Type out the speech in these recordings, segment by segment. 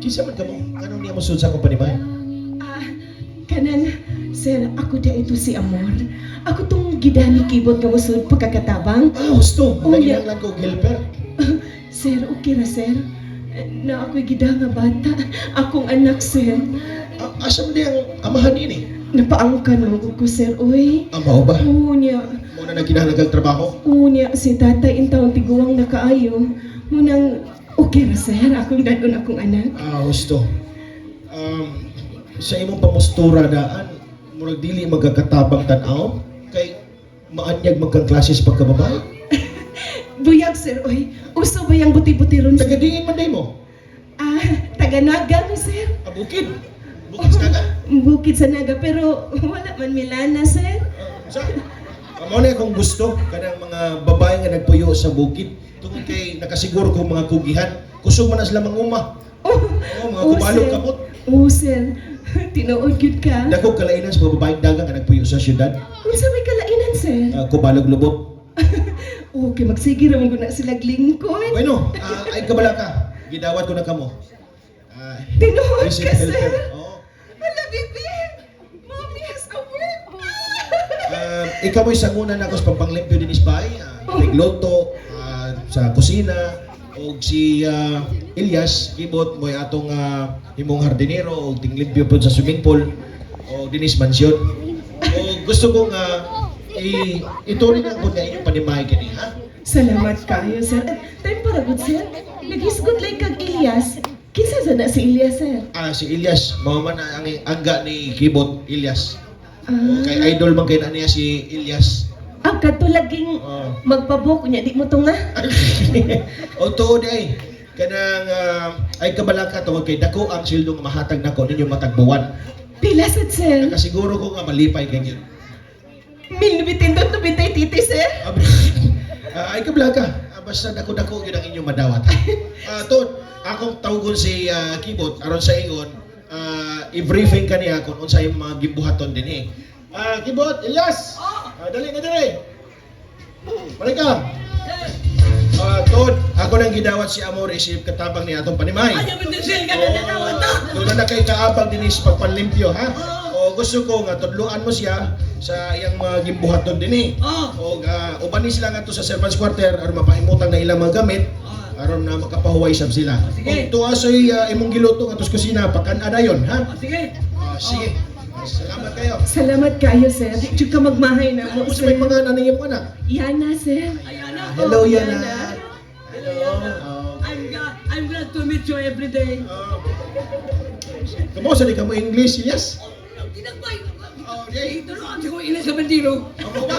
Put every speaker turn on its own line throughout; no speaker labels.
Kisa man ka mo, anong niya mo sud sa company ba?
Ah, kanan, sir, ako dia ito si Amor. Ako tong gidani kibot nga musud pagkakatabang.
Ah, gusto.
Oh,
Lagi
yeah.
lang ko helper.
Sir, okay ra, sir. Na ako'y gida nga bata. Akong anak, sir.
Asam di ang amahan ini?
Napaangkan mo ko, sir. Uy.
Amaw ba?
Unya.
Muna na kinahanglan trabaho?
Unya, si tatay intawang tiguang nakaayo. Munang, okay ra, sir. Akong dadon akong anak.
Ah, gusto. Sa imong pamustura daan, murag dili magkakatabang tan-aw kay maanyag magkang klases pagkababae.
Buyag, sir. Uy, uso ba yung buti-buti ron, sir?
Tagadingin man day mo.
Ah, taga-naga mo, sir.
Bukid. Bukid sa kaga.
Bukid sa naga, pero wala man milana, sir.
Sa amo na akong gusto kanang mga babae nga nagpuyo sa bukid tungod kay nakasiguro kong mga kugihan. Kusog man na sila manguma.
Oh,
Mga kubalog
sir.
kapot.
Oh, sir. Tinuod yun ka.
Dako kalainan sa mga babaeng dagang nga nagpuyo sa syudad.
Unsa may kalainan, sir?
Kubalog lubot.
Okay, magsige raman ko na sila glingkod.
Bueno, ay kabala ka. Gidawat ko na kamo.
Tinuod
Visit
ka, sir.
helper. Oo.
Hala, bibi. Mommy has a work.
Ikaw mo'y sangunan ako sa pampanglimpyo din isbay. Nagluto sa kusina. O si Elias, kibot mo'y atong himong hardinero o tinglimpyo po sa swimming pool o dinis mansyon. O gusto kong ituloy na po na inyong panimay kini, ha?
Salamat kayo, sir. Time para good, sir. Nagisgot lang kag Elias. Kinsa sa na si Elias, sir?
Si Elias, mao man ang angga ni kibot Elias. O
Ah,
kay idol man kay na niya si Elias.
ang katulaging
Oh.
magpabok niya, di mo to nga.
O tuod ay kanang ay kabalaka tungod kay dako ang sildo nga mahatag nako ninyo matagbuwan.
Pila sad, sir.
Nakasiguro ko nga malipay kay gyud.
Minubitin doon, tubitay titi, sir.
Ay kabalaka, basta dako-dako gyud ang inyong madawat. Tuod, akong tawgon si Kibot aron sa ingon, i-briefing kaniya kung unsa yung mga gibuhaton dinhi. Kibot, Elias. Dali na dali. Balik ka. Tuod, ako nang gidawat si Amor isip katabang ni atong panimay.
Ayaw mo din sila ka na natawad to.
Doon na kay kaabang din sa pagpanlimpyo, ha? O gusto ko nga tudluan mo siya sa iyang mga gimbuhaton dinhi. O uban ni sila nga to sa servants quarter aron mapaimutang na ilang mga gamit aron na makapahuway sab sila.
Sige.
Kung tuasoy imong giluto nga tos kusina pakan-ada yon, ha?
Sige.
Sige. Salamat kayo.
Salamat kayo, sir. Di jud ka magmahay na mo,
Kung
sir.
may mga nanay mo anak.
Yana, sir.
Ayan na.
Hello,
Oh,
Yana.
Yana.
Hello.
I'm glad to meet you every day.
Kamu sa di ka mo English, yes?
Tinagbay.
Okay.
Tuloan ko ilan sa bandiro.
Ako ba?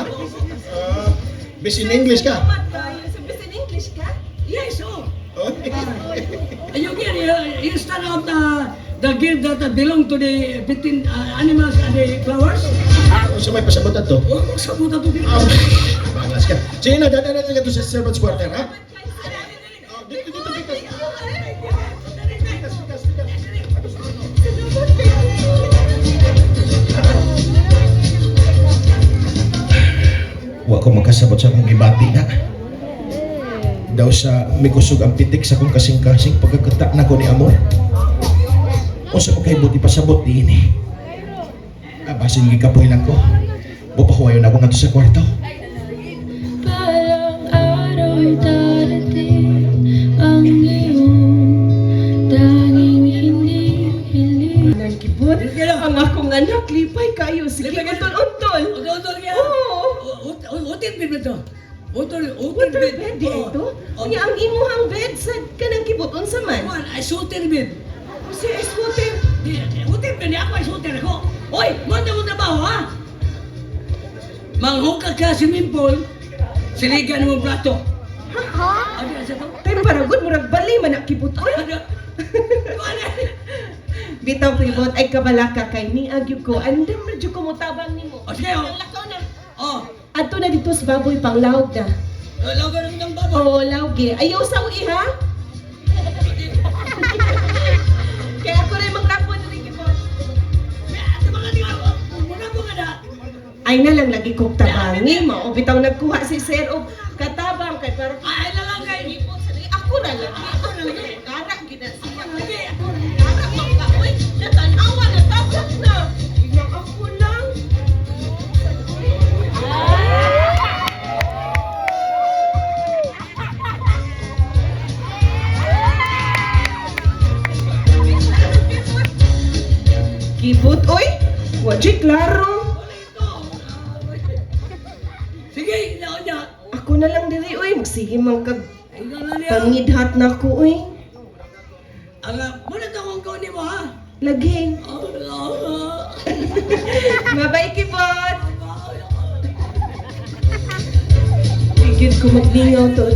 Bis in English ka?
Salamat kayo. Sabi in English ka?
Yes, oh.
Okay.
You can you stand out the gift that belong to the between animals and the flowers.
Kung sa may pasabutan to?
Oh, magsabuta to din.
Balas ka. Sige na, dadaan natin ka to sa servants quarter, ha? Dito, dito, dito. Wa ko magkasabot sa akong gibati na. Daw sa may kusog ang pitik sa akong kasing-kasing pagkakata na ko ni Amor. O sa pagkaibot ipasabot din eh. Basin gikapoy lang ko. Bupahuwayon ako nga to sa kwarto.
Parang aro'y darating ang iyong tanging hinihiling.
Nang kibot. Ang akong anak, lipay kayo. Sige, untol-untol.
Utol kaya.
Oo.
Utin bid mo to. Utol
Water
bid.
bed di ito? Unya ang imuhang bed sa kanang kibot unsa man?
One, I shooter bid.
Si scooter.
Utin bid ako ay shooter ako. Oy, manda mo trabaho ha. Manghukag ka swimming pool. Siligan mo plato.
Ha?
Ano sa to?
Pero paragod murag bali man ang kibot. Oy.
Ano? Ano?
Bitaw kibot ay kabalaka kay ni agyo ko. Andam na jud ko mo tabang nimo.
O sige, o.
Lakaw na.
Oh,
Adto na dito sa baboy panglawg na.
lagan ng baboy.
Oo, lawgi. Ayaw sa uwi ha? Kaya ako rin maglapo na rin kibot.
Ate mga di ako. Muna po ka na.
Ay na lang lagi kong tabangi mo. O bitaw nagkuha si Sir o katabang kay parang
Ay, lang kay.
ako na lang.
Ako na lagi.
Karak gina siya.
Lagi, ako na.
kibot, oy. Wajay klaro.
Sige, ina niya.
Ako na lang diri, oy. Magsige man kag
Ina na niya.
pangidhat na ko, oy.
Muna ito kung kaunin mo, ha?
Lagi. Mabay kibot. Tigid ko maglingaw to.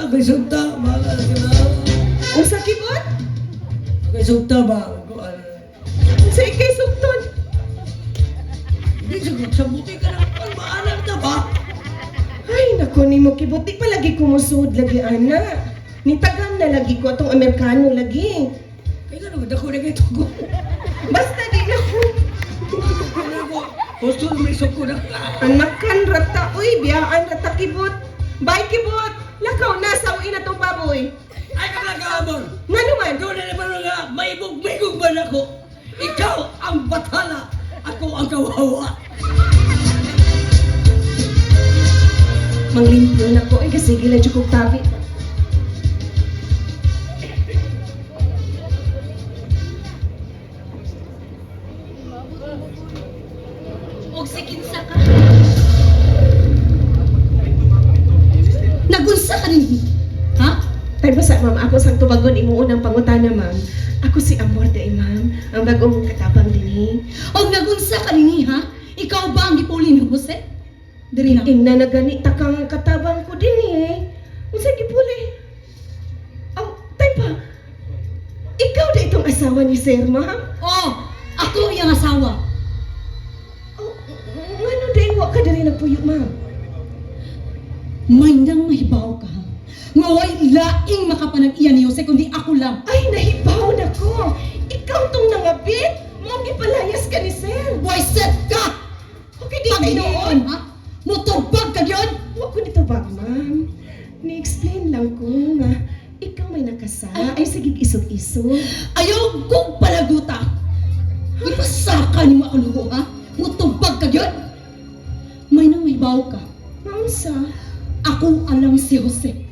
Ako'y sugta, mga sila.
Usa kibot?
Ako'y sugta ba?
Sa ikay sugton.
Hindi sa buti ka na. Maalam na ba?
Ay, naku ni mo kibot. Di pa lagi kumusud lagi, ana. Nitagam na lagi ko atong Amerikano lagi.
Kaya ka dako na kayo tugo.
Basta di na ko.
Gusto na may suko na.
Anakan rata, uy, biyaan rata kibot. Bye kibot. Lakaw na sa uwi na tong baboy.
Ay, kapag kaamon.
Nga naman.
Ikaw na naman nga, maibog-bigog ba na ako? Ikaw ang bathala, ako ang kawawa.
Manglimpyo na ko, ay kasi gila dyan kong tabi.
Og sikinsa ka. Nagunsa ka rin. Ha?
Tay basta, ma'am, ako sang tubagon imo unang pangutana, ma'am. Ako si Amor de ma'am, ang bagong katabang dinhi.
Og nagunsa ka rin, ha? Ikaw ba ang gipuli ni Jose? Diri na.
Ingna na gani takang katabang ko dinhi. Unsa gipuli? Oh, tay pa. Ikaw na itong asawa ni Sir, ma'am?
Oh, ako iyang asawa.
Oh, ngano day wa ka diri nagpuyo, ma'am?
May nang mahibaw ka. Nga way laing makapanag-iya ni Jose kundi ako lang.
Ay, nahibaw na ko. Ikaw tong nangabit. Mo gipalayas ka ni Sir.
Boy, set ka!
Okay, di
Pag
kayo
noon, ha? Mutubag ka yun!
Wa ko nito ba, ma'am? Ni-explain lang ko nga ikaw may nakasa. Ay, sige, isog-isog.
Ayaw kong palaguta! Ipasaka ni mo ako luho, ha? Mutubag ka yun! May nang mahibaw ka.
Maunsa?
Ako alam si Jose.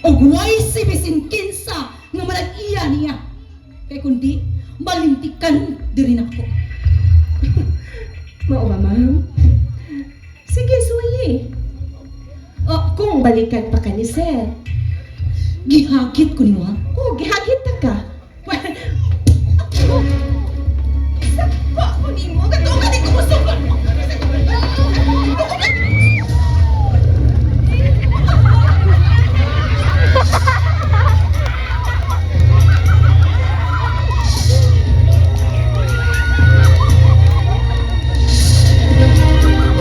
O guway si Bisin Kinsa nga malag-iya niya. Kaya kundi, malintikan diri na ako.
Mao ba, ma'am? Sige, suyi. O, kung balikan pa ka ni Sir.
Gihagit ko ni mo, ha?
Oh, gihagit na ka.